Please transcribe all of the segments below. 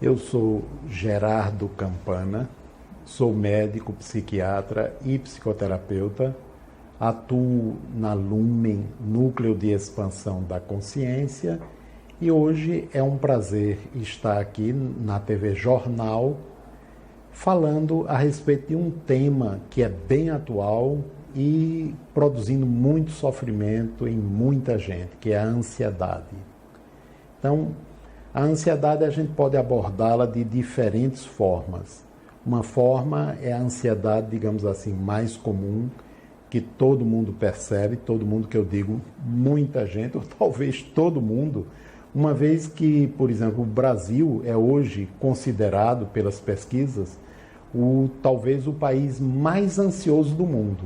Eu sou Gerardo Campana, sou médico, psiquiatra e psicoterapeuta. Atuo na Lumen, Núcleo de Expansão da Consciência, e hoje é um prazer estar aqui na TV Jornal falando a respeito de um tema que é bem atual e produzindo muito sofrimento em muita gente, que é a ansiedade. Então, a ansiedade a gente pode abordá-la de diferentes formas. Uma forma é a ansiedade, digamos assim, mais comum, que todo mundo percebe, todo mundo que eu digo, muita gente, ou talvez todo mundo, uma vez que, por exemplo, o Brasil é hoje considerado pelas pesquisas talvez o país mais ansioso do mundo.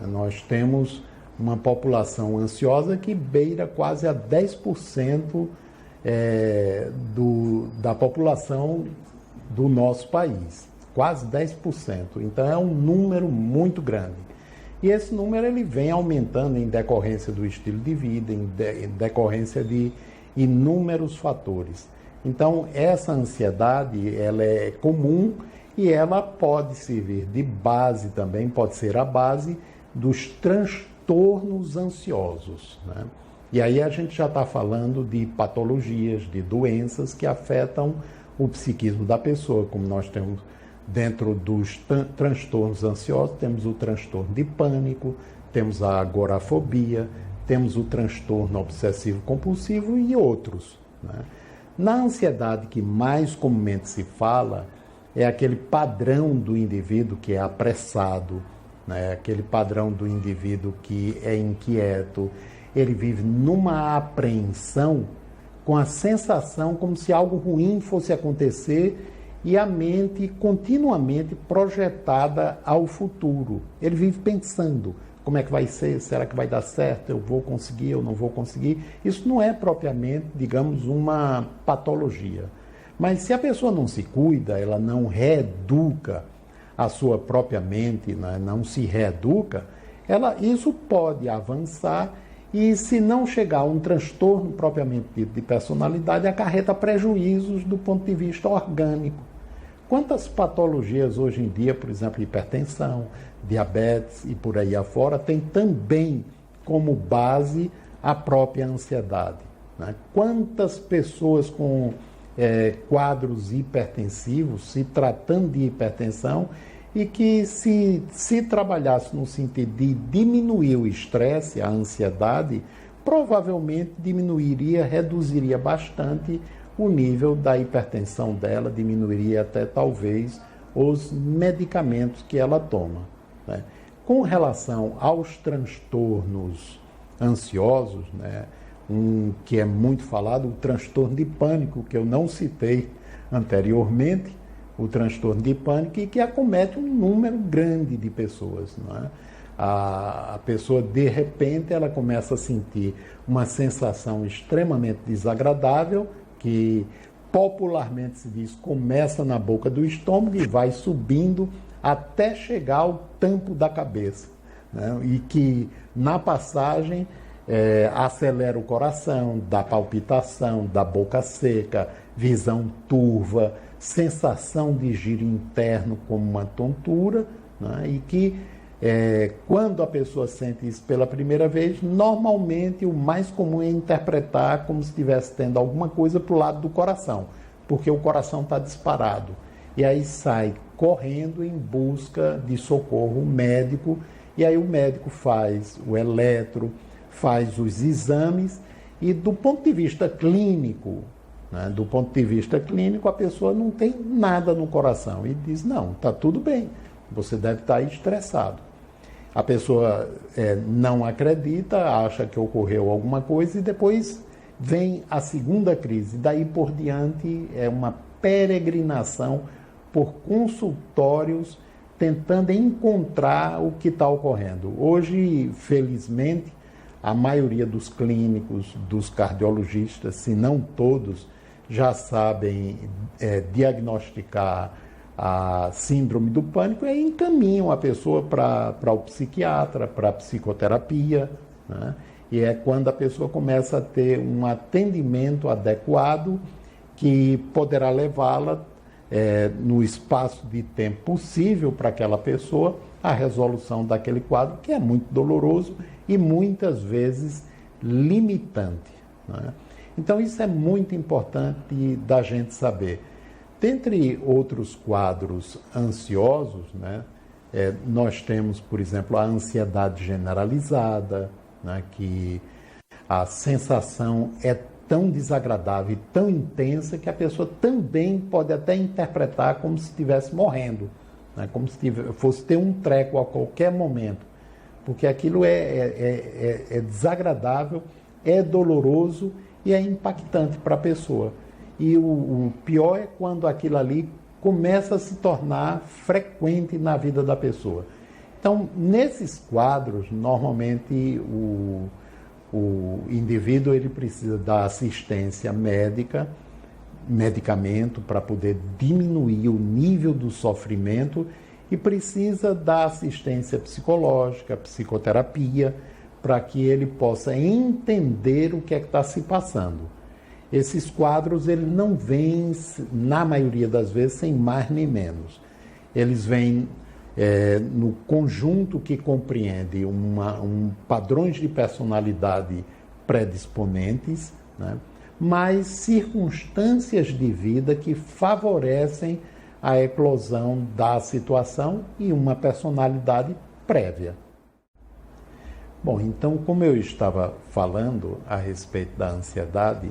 Nós temos uma população ansiosa que beira quase a 10% da população do nosso país, quase 10%. Então é um número muito grande. E esse número ele vem aumentando em decorrência do estilo de vida, em decorrência de inúmeros fatores. Então essa ansiedade ela é comum e ela pode servir de base também, pode ser a base dos transtornos ansiosos, né? E aí a gente já está falando de patologias, de doenças que afetam o psiquismo da pessoa, como nós temos dentro dos transtornos ansiosos, temos o transtorno de pânico, temos a agorafobia, temos o transtorno obsessivo-compulsivo e outros, né? Na ansiedade que mais comumente se fala, é aquele padrão do indivíduo que é apressado, né? Aquele padrão do indivíduo que é inquieto, ele vive numa apreensão com a sensação como se algo ruim fosse acontecer e a mente continuamente projetada ao futuro. Ele vive pensando, como é que vai ser? Será que vai dar certo? Eu vou conseguir? Eu não vou conseguir? Isso não é propriamente, digamos, uma patologia. Mas se a pessoa não se cuida, ela não reeduca a sua própria mente, né? Não se reeduca, isso pode avançar e, se não chegar a um transtorno propriamente dito de personalidade, acarreta prejuízos do ponto de vista orgânico. Quantas patologias hoje em dia, por exemplo, hipertensão, diabetes e por aí afora, tem também como base a própria ansiedade, né? Quantas pessoas com quadros hipertensivos, se tratando de hipertensão, e que se trabalhasse no sentido de diminuir o estresse, a ansiedade, provavelmente reduziria bastante o nível da hipertensão dela, diminuiria até talvez os medicamentos que ela toma, né? Com relação aos transtornos ansiosos, né, que é muito falado, o transtorno de pânico, que eu não citei anteriormente, o transtorno de pânico, e que acomete um número grande de pessoas, não é? A pessoa, de repente, ela começa a sentir uma sensação extremamente desagradável, que popularmente se diz, começa na boca do estômago e vai subindo até chegar ao tampo da cabeça, né? E que, na passagem, acelera o coração, dá palpitação, dá boca seca, visão turva, sensação de giro interno como uma tontura, né? E que quando a pessoa sente isso pela primeira vez, normalmente o mais comum é interpretar como se estivesse tendo alguma coisa para o lado do coração, porque o coração está disparado. E aí sai correndo em busca de socorro médico, e aí o médico faz o eletro, faz os exames, e do ponto de vista clínico, né, a pessoa não tem nada no coração e diz, não, está tudo bem, você deve estar estressado. A pessoa não acredita, acha que ocorreu alguma coisa e depois vem a segunda crise. Daí por diante é uma peregrinação por consultórios tentando encontrar o que está ocorrendo. Hoje, felizmente, a maioria dos clínicos, dos cardiologistas, se não todos, já sabem diagnosticar a síndrome do pânico e encaminham a pessoa para o psiquiatra, para a psicoterapia, né? E é quando a pessoa começa a ter um atendimento adequado que poderá levá-la, no espaço de tempo possível para aquela pessoa, à resolução daquele quadro, que é muito doloroso e muitas vezes limitante, né? Então, isso é muito importante da gente saber. Dentre outros quadros ansiosos, né, nós temos, por exemplo, a ansiedade generalizada, né, que a sensação é tão desagradável e tão intensa que a pessoa também pode até interpretar como se estivesse morrendo, né, como se fosse ter um treco a qualquer momento, porque aquilo é desagradável, é doloroso e é impactante para a pessoa. E o pior é quando aquilo ali começa a se tornar frequente na vida da pessoa. Então, nesses quadros, normalmente o indivíduo ele precisa da assistência médica, medicamento para poder diminuir o nível do sofrimento e precisa da assistência psicológica, psicoterapia, para que ele possa entender o que é que está se passando. Esses quadros eles não vêm, na maioria das vezes, sem mais nem menos. Eles vêm no conjunto que compreende padrões de personalidade predisponentes, né? Mas circunstâncias de vida que favorecem a eclosão da situação e uma personalidade prévia. Bom, então, como eu estava falando a respeito da ansiedade,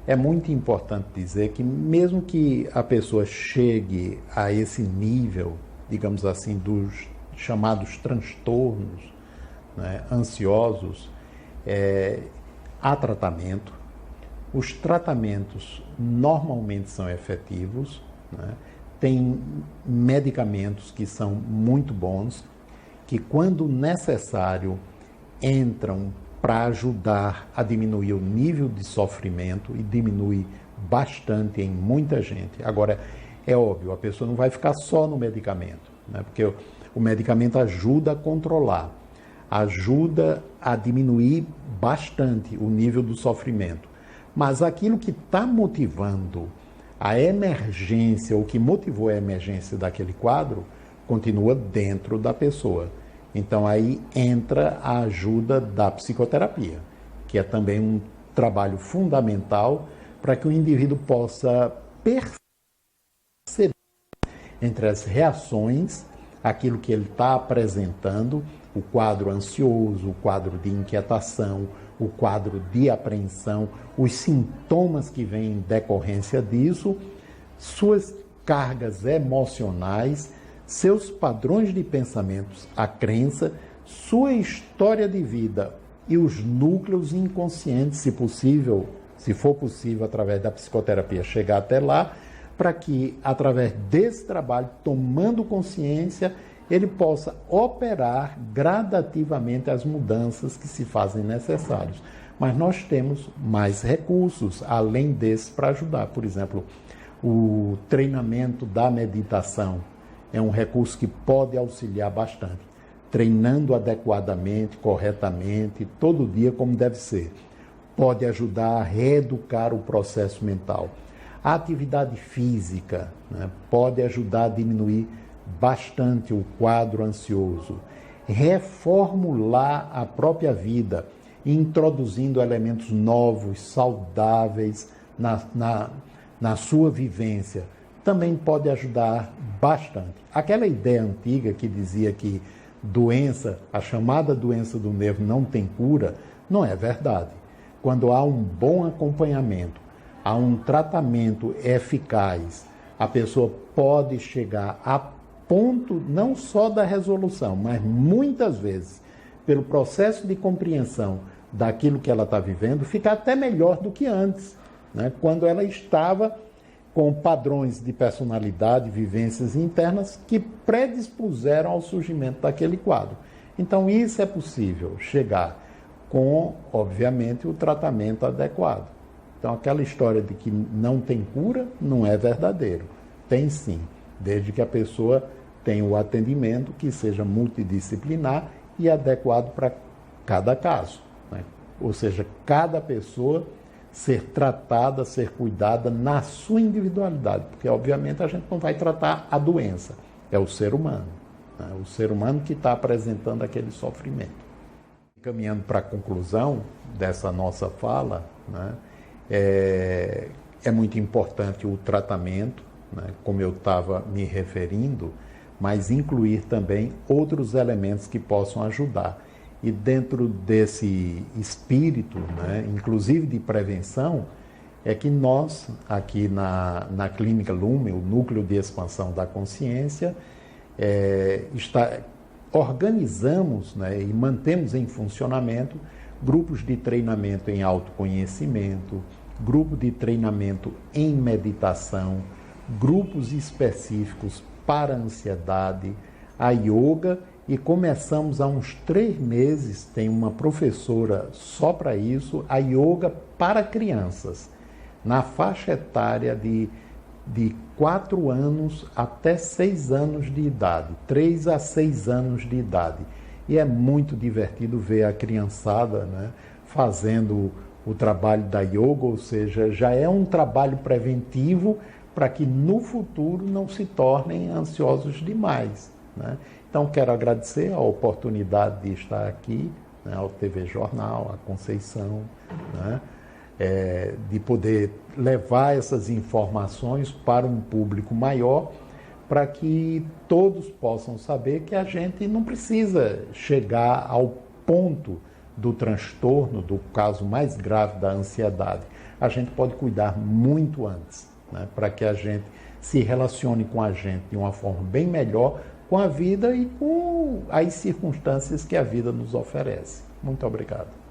é muito importante dizer que mesmo que a pessoa chegue a esse nível, digamos assim, dos chamados transtornos, né, ansiosos, há tratamento. Os tratamentos normalmente são efetivos, né? Tem medicamentos que são muito bons, que quando necessário entram para ajudar a diminuir o nível de sofrimento e diminui bastante em muita gente. Agora, é óbvio, a pessoa não vai ficar só no medicamento, né? Porque o medicamento ajuda a controlar, ajuda a diminuir bastante o nível do sofrimento. Mas aquilo que está motivando a emergência, ou que motivou a emergência daquele quadro, continua dentro da pessoa. Então, aí entra a ajuda da psicoterapia, que é também um trabalho fundamental para que o indivíduo possa perceber entre as reações, aquilo que ele está apresentando, o quadro ansioso, o quadro de inquietação, o quadro de apreensão, os sintomas que vêm em decorrência disso, suas cargas emocionais, seus padrões de pensamentos, a crença, sua história de vida e os núcleos inconscientes, se for possível, através da psicoterapia, chegar até lá, para que, através desse trabalho, tomando consciência, ele possa operar gradativamente as mudanças que se fazem necessárias. Mas nós temos mais recursos, além desses, para ajudar. Por exemplo, o treinamento da meditação é um recurso que pode auxiliar bastante. Treinando adequadamente, corretamente, todo dia como deve ser. Pode ajudar a reeducar o processo mental. A atividade física, né, pode ajudar a diminuir bastante o quadro ansioso. Reformular a própria vida, introduzindo elementos novos, saudáveis na sua vivência, também pode ajudar bastante. Aquela ideia antiga que dizia que a chamada doença do nervo não tem cura, não é verdade. Quando há um bom acompanhamento, há um tratamento eficaz, a pessoa pode chegar a ponto não só da resolução, mas muitas vezes, pelo processo de compreensão daquilo que ela está vivendo, ficar até melhor do que antes, né? Quando ela estava com padrões de personalidade, vivências internas que predispuseram ao surgimento daquele quadro. Então, isso é possível chegar com, obviamente, o tratamento adequado. Então, aquela história de que não tem cura não é verdadeiro. Tem sim, desde que a pessoa tenha o atendimento que seja multidisciplinar e adequado para cada caso, né? Ou seja, cada pessoa ser tratada, ser cuidada na sua individualidade, porque obviamente a gente não vai tratar a doença, é o ser humano, né? O ser humano que está apresentando aquele sofrimento. Caminhando para a conclusão dessa nossa fala, né, é muito importante o tratamento, né, como eu estava me referindo, mas incluir também outros elementos que possam ajudar. E dentro desse espírito, né, inclusive de prevenção, é que nós, aqui na Clínica Lumen, o Núcleo de Expansão da Consciência, organizamos, né, e mantemos em funcionamento grupos de treinamento em autoconhecimento, grupo de treinamento em meditação, grupos específicos para a ansiedade, a yoga, e começamos há uns 3 meses, tem uma professora só para isso, a yoga para crianças, na faixa etária de 4 anos até 6 anos de idade, 3 a 6 anos de idade. E é muito divertido ver a criançada, né, fazendo o trabalho da yoga, ou seja, já é um trabalho preventivo para que no futuro não se tornem ansiosos demais, né? Então, quero agradecer a oportunidade de estar aqui, né, ao TV Jornal, à Conceição, né, de poder levar essas informações para um público maior, para que todos possam saber que a gente não precisa chegar ao ponto do transtorno, do caso mais grave da ansiedade. A gente pode cuidar muito antes, né, para que a gente se relacione com a gente de uma forma bem melhor com a vida e com as circunstâncias que a vida nos oferece. Muito obrigado.